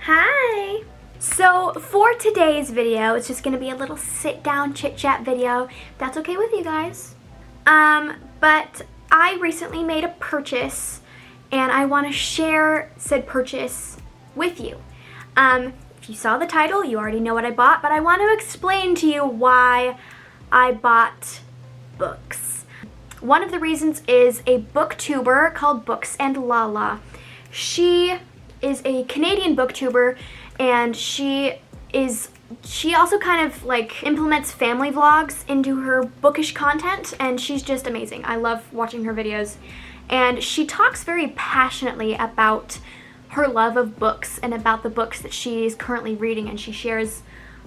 Hi! So for today's video, it's just gonna be a little sit-down chit-chat video. That's okay with you guys. But I recently made a purchase and I want to share said purchase with you. If you saw the title, you already know what I bought, but I want to explain to you why I bought books. One of the reasons is a booktuber called Books and Lala. She is a Canadian booktuber, and she also kind of like implements family vlogs into her bookish content, and she's just amazing. I love watching her videos, and she talks very passionately about her love of books and about the books that she's currently reading, and she shares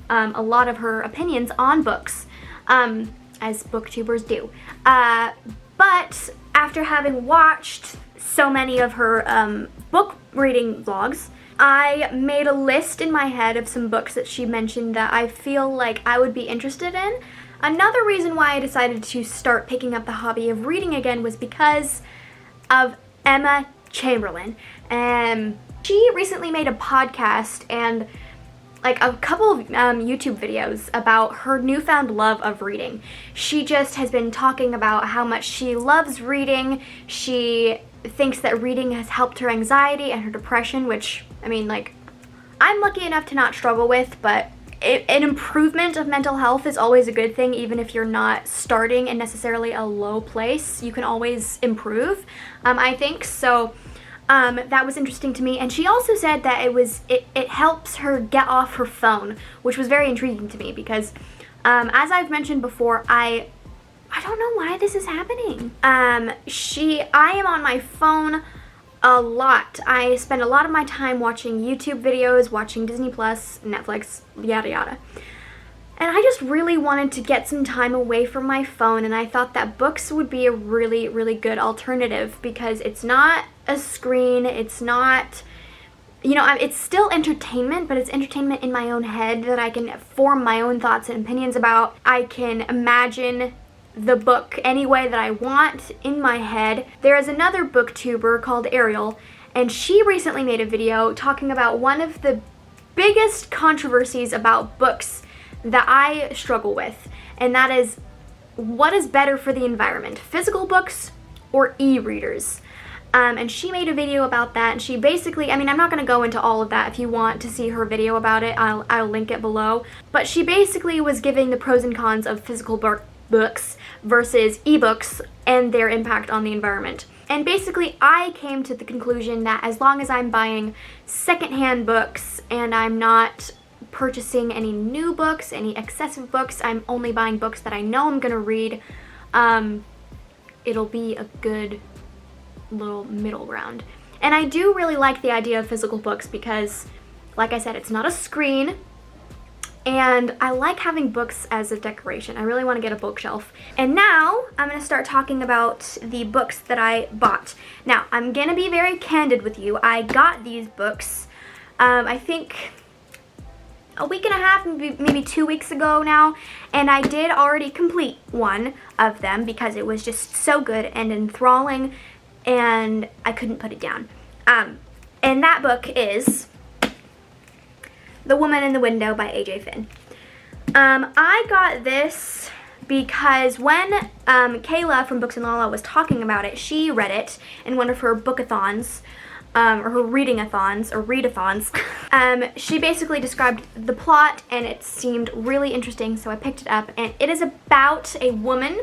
a lot of her opinions on books, as booktubers do. But after having watched so many of her book reading vlogs, I made a list in my head of some books that she mentioned that I feel like I would be interested in. Another reason why I decided to start picking up the hobby of reading again was because of Emma Chamberlain. She recently made a podcast and like a couple of YouTube videos about her newfound love of reading. She just has been talking about how much she loves reading. She thinks that reading has helped her anxiety and her depression, which, I mean, like, I'm lucky enough to not struggle with, but an improvement of mental health is always a good thing. Even if you're not starting in necessarily a low place, you can always improve, I think. So that was interesting to me. And she also said that it helps her get off her phone, which was very intriguing to me because as I've mentioned before, I don't know why this is happening. I am on my phone a lot. I spend a lot of my time watching YouTube videos, watching Disney Plus, Netflix, yada yada. And I just really wanted to get some time away from my phone, and I thought that books would be a really, really good alternative because it's not a screen, it's not, it's still entertainment, but it's entertainment in my own head that I can form my own thoughts and opinions about. I can imagine the book any way that I want in my head. There is another booktuber called Ariel, and she recently made a video talking about one of the biggest controversies about books that I struggle with, and that is what is better for the environment, physical books or e-readers. And she made a video about that, and she basically, I'm not going to go into all of that. If you want to see her video about it, I'll link it below. But she basically was giving the pros and cons of physical books versus ebooks and their impact on the environment. And basically I came to the conclusion that as long as I'm buying secondhand books and I'm not purchasing any new books, any excessive books, I'm only buying books that I know I'm gonna read, it'll be a good little middle ground. And I do really like the idea of physical books because, like I said, it's not a screen, and I like having books as a decoration. I really want to get a bookshelf. And now I'm going to start talking about the books that I bought. Now, I'm going to be very candid with you. I got these books, I think a week and a half, maybe 2 weeks ago now, and I did already complete one of them because it was just so good and enthralling, and I couldn't put it down. And that book is The Woman in the Window by A.J. Finn. I got this because when Kayla from Books and Lala was talking about it, she read it in one of her bookathons, or her reading-a-thons, or read-a-thons. She basically described the plot, and it seemed really interesting, so I picked it up. And it is about a woman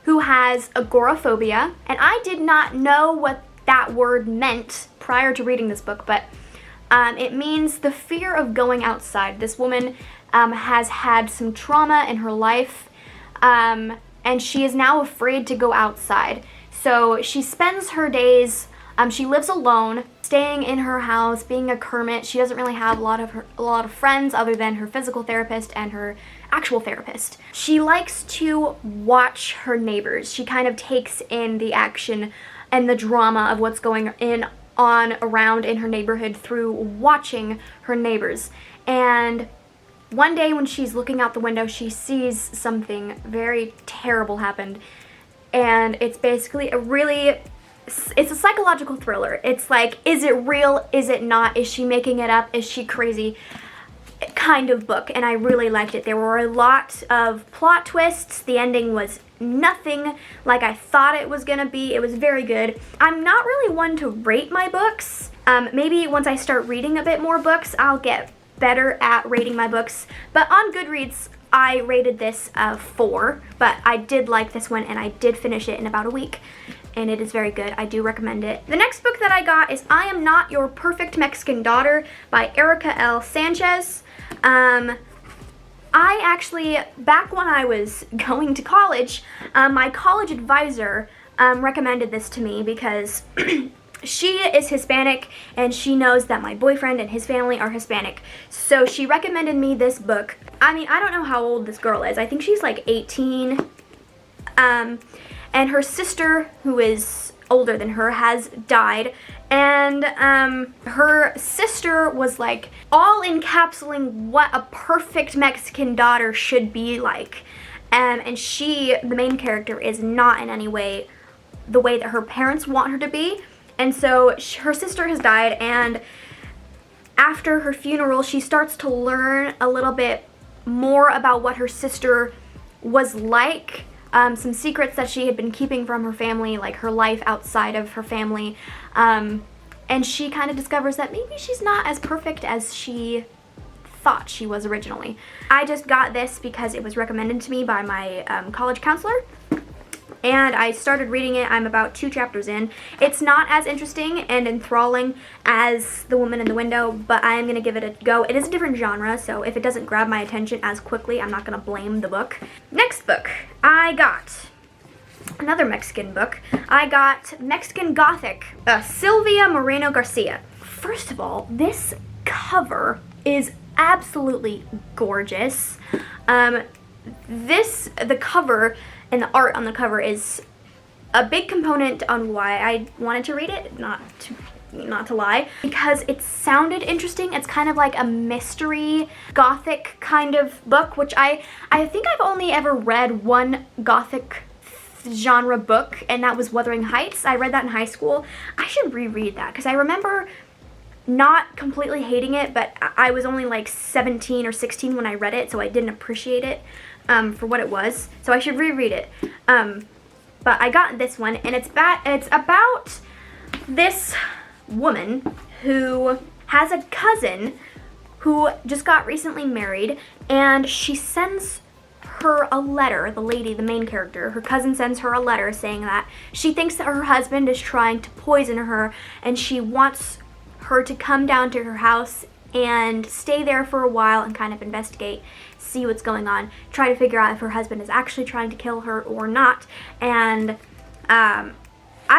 who has agoraphobia, and I did not know what that word meant prior to reading this book, but it means the fear of going outside. This woman has had some trauma in her life, and she is now afraid to go outside. So she spends her days, she lives alone, staying in her house, being a hermit. She doesn't really have a lot of friends other than her physical therapist and her actual therapist. She likes to watch her neighbors. She kind of takes in the action and the drama of what's going on around in her neighborhood through watching her neighbors. And one day when she's looking out the window, she sees something very terrible happen, and it's basically a really it's a psychological thriller. It's like, is it real? Is it not? Is she making it up? Is she crazy? Kind of book, and I really liked it. There were a lot of plot twists. The ending was nothing like I thought it was gonna be. It was very good. I'm not really one to rate my books. Maybe once I start reading a bit more books, I'll get better at rating my books. But on Goodreads, I rated this 4, but I did like this one, and I did finish it in about a week, and it is very good. I do recommend it. The next book that I got is I Am Not Your Perfect Mexican Daughter by Erika L. Sanchez. I actually, back when I was going to college, my college advisor recommended this to me because she is Hispanic and she knows that my boyfriend and his family are Hispanic. So she recommended me this book. I mean, I don't know how old this girl is. I think she's like 18. And her sister, who is older than her, has died. And her sister was like all encapsulating what a perfect Mexican daughter should be like. And she, the main character, is not in any way the way that her parents want her to be. And so her sister has died, and after her funeral, she starts to learn a little bit more about what her sister was like. Some secrets that she had been keeping from her family, like her life outside of her family. And she kind of discovers that maybe she's not as perfect as she thought she was originally. I just got this because it was recommended to me by my college counselor, and I started reading it. I'm about 2 chapters in. It's not as interesting and enthralling as The Woman in the Window, but I am going to give it a go. It is a different genre, so if it doesn't grab my attention as quickly, I'm not going to blame the book. Next book, I got another Mexican book. I got Mexican Gothic, Sylvia Moreno Garcia. First of all, this cover is absolutely gorgeous. The cover and the art on the cover is a big component on why I wanted to read it, not to lie, because it sounded interesting. It's kind of like a mystery Gothic kind of book, which I think I've only ever read one Gothic genre book, and that was Wuthering Heights. I read that in high school. I should reread that because I remember not completely hating it, but I was only like 17 or 16 when I read it, so I didn't appreciate it for what it was. So I should reread it. But I got this one, and it's about this woman who has a cousin who just got recently married, and she sends her a letter. The lady, the main character, her cousin sends her a letter saying that she thinks that her husband is trying to poison her, and she wants her to come down to her house and stay there for a while and kind of investigate, see what's going on, try to figure out if her husband is actually trying to kill her or not. And I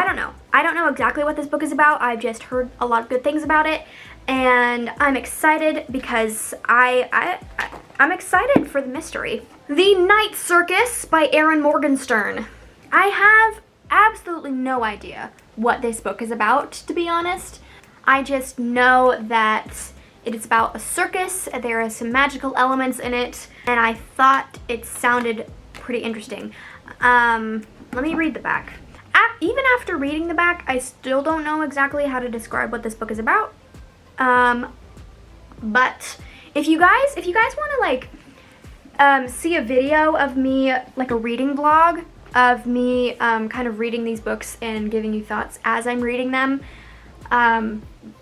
don't know. I don't know exactly what this book is about. I've just heard a lot of good things about it, and I'm excited because I'm excited for the mystery. The Night Circus by Erin Morgenstern. I have absolutely no idea what this book is about, to be honest. I just know that it is about a circus. There are some magical elements in it, and I thought it sounded pretty interesting. Let me read the back. Even after reading the back, I still don't know exactly how to describe what this book is about. But if you guys want to like see a video of me, like a reading vlog of me kind of reading these books and giving you thoughts as I'm reading them,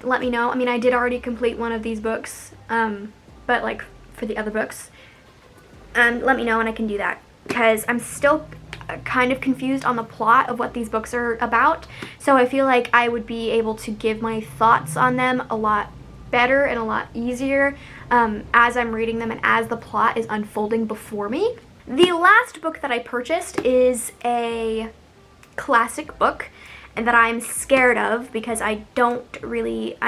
let me know. I mean, I did already complete one of these books, but like for the other books, let me know and I can do that, because I'm still kind of confused on the plot of what these books are about. So I feel like I would be able to give my thoughts on them a lot better and a lot easier as I'm reading them and as the plot is unfolding before me. The last book that I purchased is a classic book, and that I'm scared of because I'm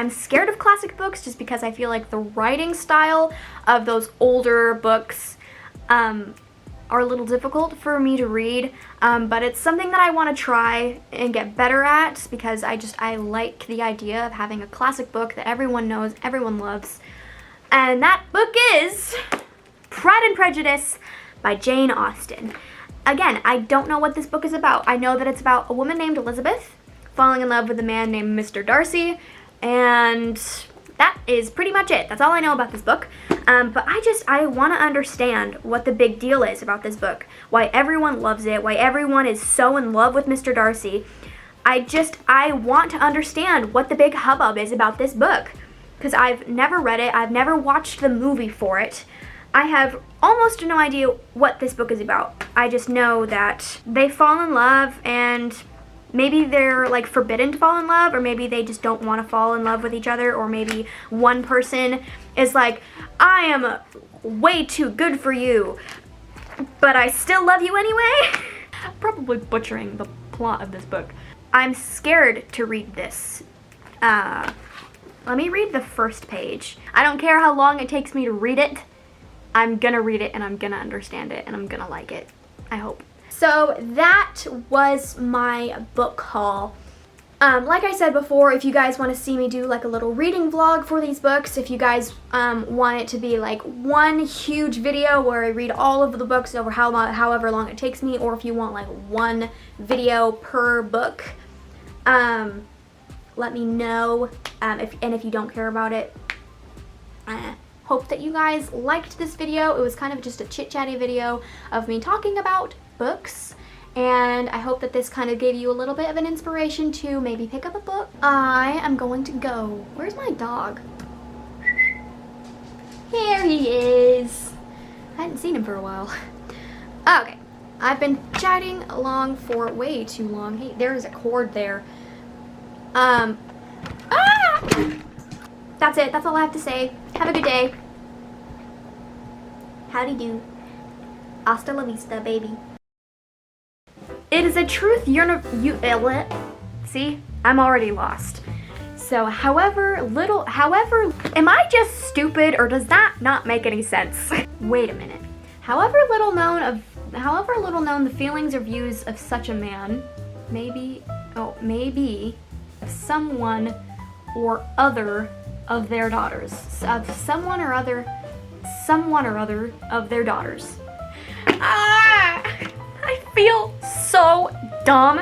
scared of classic books just because I feel like the writing style of those older books are a little difficult for me to read, but it's something that I want to try and get better at because I like the idea of having a classic book that everyone knows, everyone loves, and that book is Pride and Prejudice by Jane Austen. Again, I don't know what this book is about. I know that it's about a woman named Elizabeth falling in love with a man named Mr. Darcy, and that is pretty much it. That's all I know about this book. But I want to understand what the big deal is about this book, why everyone loves it, why everyone is so in love with Mr. Darcy. I want to understand what the big hubbub is about this book, because I've never read it, I've never watched the movie for it. I have almost no idea what this book is about. I just know that they fall in love, and maybe they're like forbidden to fall in love, or maybe they just don't want to fall in love with each other, or maybe one person is like, I am way too good for you, but I still love you anyway. Probably butchering the plot of this book. I'm scared to read this. Let me read the first page. I don't care how long it takes me to read it. I'm gonna read it and I'm gonna understand it and I'm gonna like it. I hope. So that was my book haul. Like I said before, if you guys want to see me do like a little reading vlog for these books, if you guys want it to be like one huge video where I read all of the books over however long it takes me, or if you want like one video per book, let me know. If you don't care about it, hope that you guys liked this video. It was kind of just a chit-chatty video of me talking about books. And I hope that this kind of gave you a little bit of an inspiration to maybe pick up a book. I am going to go. Where's my dog? Here he is. I hadn't seen him for a while. Okay, I've been chatting along for way too long. Hey, there is a cord there. That's it. That's all I have to say. Have a good day. Howdy do. Hasta la vista, baby. It is a truth see, I'm already lost. So however, am I just stupid, or does that not make any sense? Wait a minute. However little known the feelings or views of such a man, maybe of someone or other of their daughters. Of someone or other of their daughters. I feel so dumb.